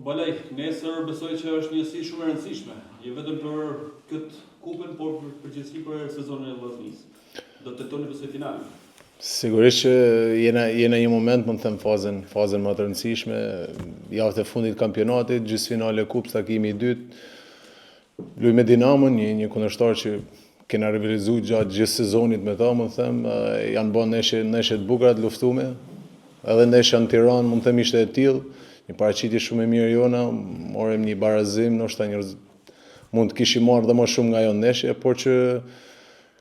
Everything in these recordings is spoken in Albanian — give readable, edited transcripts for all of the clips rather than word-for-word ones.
Balaj, nesër besoj që është një si shumë e rëndësishme, jo vetëm për këtë kupën, por përgjithësi për sezonin e vllaznisë. Do të tetoni besoj finalen. Sigurisht që jena një moment, më të them, fazën më të rëndësishme, javët e fundit të kampionatit, gjysmëfinale e kupës, takimi i dytë. Luaj me Dinamon, një kundërshtar që kena rivalizuar gjatë gjithë sezonit me ta, më të them, janë bën neshe të bukura të luftume. Edhe ndeshja në Tiranë, më të them, ishte e tillë, një paraqitje shumë e mirë jona, morëm një barazim, ndoshta mund të kishim marrë dhe më shumë nga ajo ndeshje, por që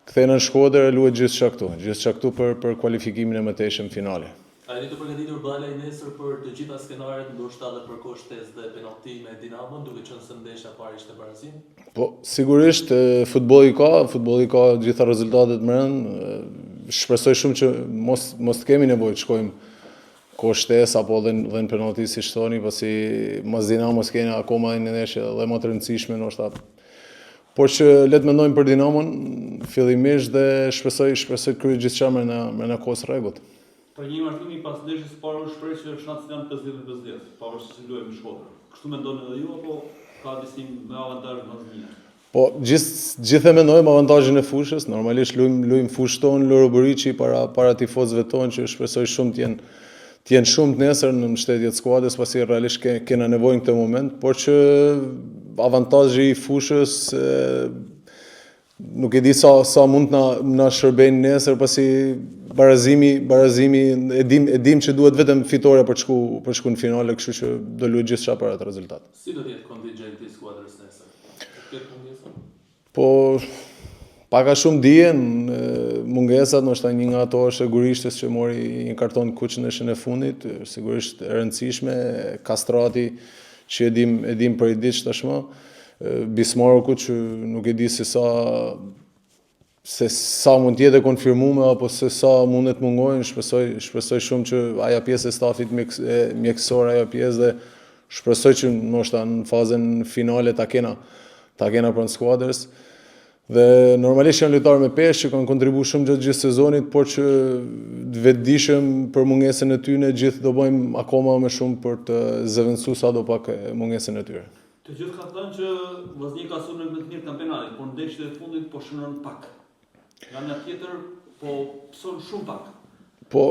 kthehena në Shkodër e luhet gjithçka këtu për kualifikimin e mëtejshëm finale. A jeni të përgatitur Balaj nesër për të gjitha skenaret, ndoshta edhe për shtesë dhe penalti me Dinamon, duke qenë se ndeshja e parë ishte barazim? Po, sigurisht futbolli ka gjitha rezultatet më rënd. Shpresoj shumë që mos të kemi nevojë të shkojmë shtesë apo dhe në penalti si thoni, pasi mos Dinamos kena akoma një ndeshje dhe më të rëndësishme ndoshta. Por që le të mendojmë për Dinamon fillimisht dhe shpresoj të kryej gjithçka me kohës rregullt. Për një martimi pas ndeshjes së parë u shpreh që shanset janë 50-50, pavarësisht se luajmë në Shkodër. Kështu mendoni edhe ju apo ka disi me avantazh vllaznia? Po, gjithë e mendojmë avantazhin e fushës, normalisht luajmë fushën tonë Lorobëriçi para tifozëve tonë që shpresoj shumë të jenë shumë të nesër në mbështetje të skuadrës, pasi realisht kena nevojë në këtë moment, por që avantazhi i fushës nuk e di sa mund na shërbejnë nesër, pasi barazimi e dim që duhet vetëm fitore për të shku në finale, kështu që do luaj gjithçka për atë rezultat. Si do të jetë kontingjenti i skuadrës nesër? Këtë mungesa? Po paka shumë dijen mungesat, ndoshta një nga ato është e Gurishtes që mori një karton kuq në ndeshjen e fundit, sigurisht e rëndësishme, Kastrati që e dim për i ditë tashmë, Bismaroku që nuk e di se sa mund të jetë konfirmuar apo se sa mund të mungojnë, shpresoj shumë që ajo pjesë e stafit mjekësor, ajo pjesë, dhe shpresoj që ndoshta në fazën finale ta kena pranë skuadrës. Dhe normalisht janë lojtarë me peshë që kanë kontribuar shumë gjatë gjithë sezonit, por që vetëdijshëm për mungesën e tyre, gjithë do bëjmë akoma më shumë për të zëvendësuar sadopak mungesën e tyre. Të gjithë kanë thënë që Vllaznia ka sulmuar më të mirë kampionatin, por ndeshjet e fundit po shënon pak. Nga ana tjetër po pson shumë pak. Po,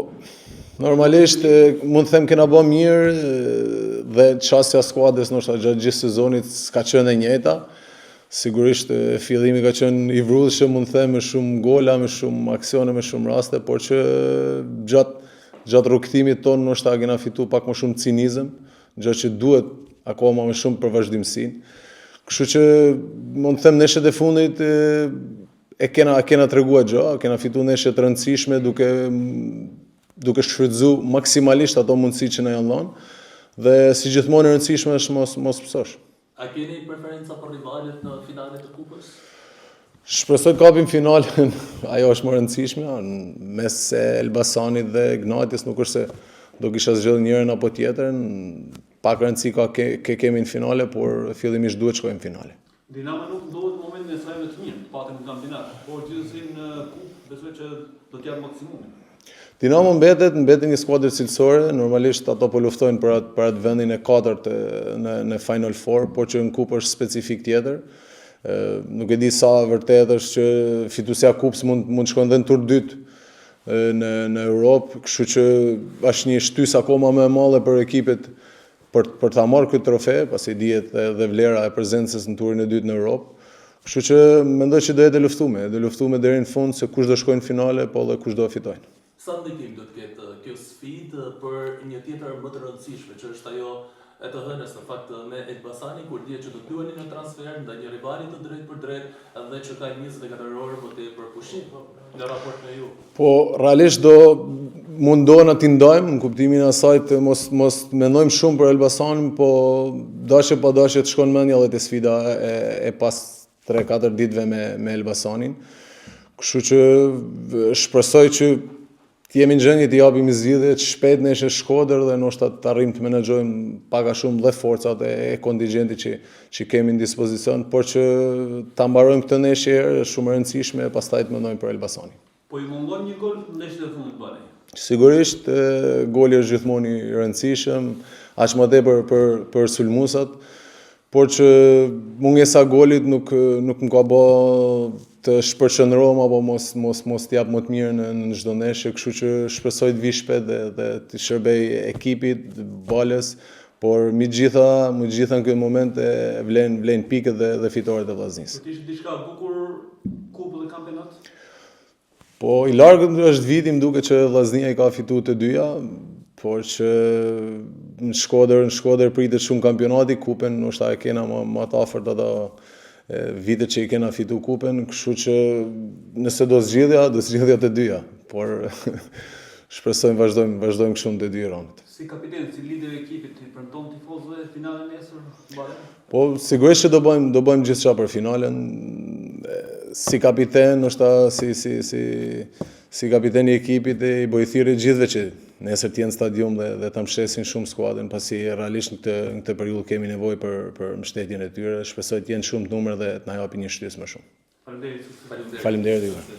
normalisht mund të them kena bërë mirë dhe çësia e skuadrës ndoshta gjatë gjithë sezonit s'ka qenë e njëjta. Sigurisht fillimi ka qenë i vrrullshëm, mund të them, me shumë gola, me shumë aksione, me shumë raste, por që gjatë rrugëtimit tonë ndoshta kena fituar pak më shumë cinizëm, gjë që duhet akoma më shumë për vazhdimsinë. Kështu që mund të them ndeshjet e fundit e kena treguar gjë, kena fituar ndeshje të rëndësishme duke shfrytzuar maksimalisht ato mundësi që na janë dhënë, dhe si gjithmonë e rëndësishme është mos pësosh. A keni preferenca për rivalet në finalet të kupës? Shpresoj të kapim finalen, ajo është më e rëndësishme, mes Elbasanit dhe Gnatjes, nuk është se do kisha zgjedhur njërin apo tjetrin, pak rëndësi kemi në finale, por fillimisht duhet shkojmë në finale. Dinamo nuk ndodhet në momentin e saj më të mirë, patëm në kampionat, por gjithsesi në kupë besoj që do të japë maksimumin. Dinamo mbetet një skuadër cilësore, normalisht ato po luftojnë për atë vendin e 4 në Final Four, por që në kupë është specifik tjetër. Nuk e di sa vërtet është që fituesja e kupës mund shkojnë dhe në tur dytë në Europë, kështu që është një shtysë akoma më e madhe për ekipet për ta marrë këtë trofe, pasi dihet edhe vlera e prezencës në turin e dytë në Europë. Kështu që mendoj që do jetë luftume deri në fund, se kush do shkojnë në finale, po dhe kush do fitojnë. Sa ndikim do të ketë kjo sfidë për një tjetër më të rëndësishme, që është ajo e të hënës në fakt me Elbasanin, kur dihet që do të luani në transfer ndaj një rivali të drejtë për drejtë, dhe që ka 24 orë më tepër pushim në raport me ju. Po realisht do mundohen t'i ndajmë, në kuptimin e asaj të mos mendojmë shumë për Elbasanin, po dashje pa dashje të shkon mendja edhe te sfida e pas 3-4 ditëve me Elbasanin. Kështu që shpresoj që të jemi në gjendje të japim zgjidhje të shpejt në Shkodër dhe ndoshta të arrijmë të menaxhojmë pak a shumë dhe forcat e kontingjentit që kemi në dispozicion, por që ta mbarojmë këtë ndeshje është shumë e rëndësishme, pastaj të mendojmë për Elbasanin. Po i mungon një gol në ndeshjet e fundit Balaj. Sigurisht goli është gjithmonë i rëndësishëm, aq më tepër për sulmuesat, por që mungesa golit nuk më ka bë të shpërqendrohem apo mos t'jap më të mirë në çdo ndeshje, kështu që shpresoj të vi shpejt dhe të shërbej ekipit, balës, por me gjitha në këtë moment e vlen pikët dhe fitoret e Vllaznisë. Për t'ishtë diçka bukur kupë dhe kampionat? Po i largët është viti, më duket që Vllaznia i ka fituar të dyja, por që në Shkodër pritet shumë kampionati, kupen ndoshta e kena më të afërt ato vitet që i kena fitu kupen, kështu që nëse do zgjidhja të dyja, por shpresojmë vazhdojmë kështu në të dy raundet. Si kapiten, si lider e ekipit, i premton tifozëve finalen nesër? Po sigurisht që do bëjmë gjithçka për finalen. Si kapiten, ndoshta si kapiteni i ekipit i bëj thirrje gjithëve që nesër të jenë në stadium dhe ta mbështesin shumë skuadrën, pasi realisht në këtë periudhë kemi nevojë për mbështetjen e tyre. Shpresoj të jenë shumë të numër dhe të na japin një shtesë më shumë. Faleminderit. Faleminderit.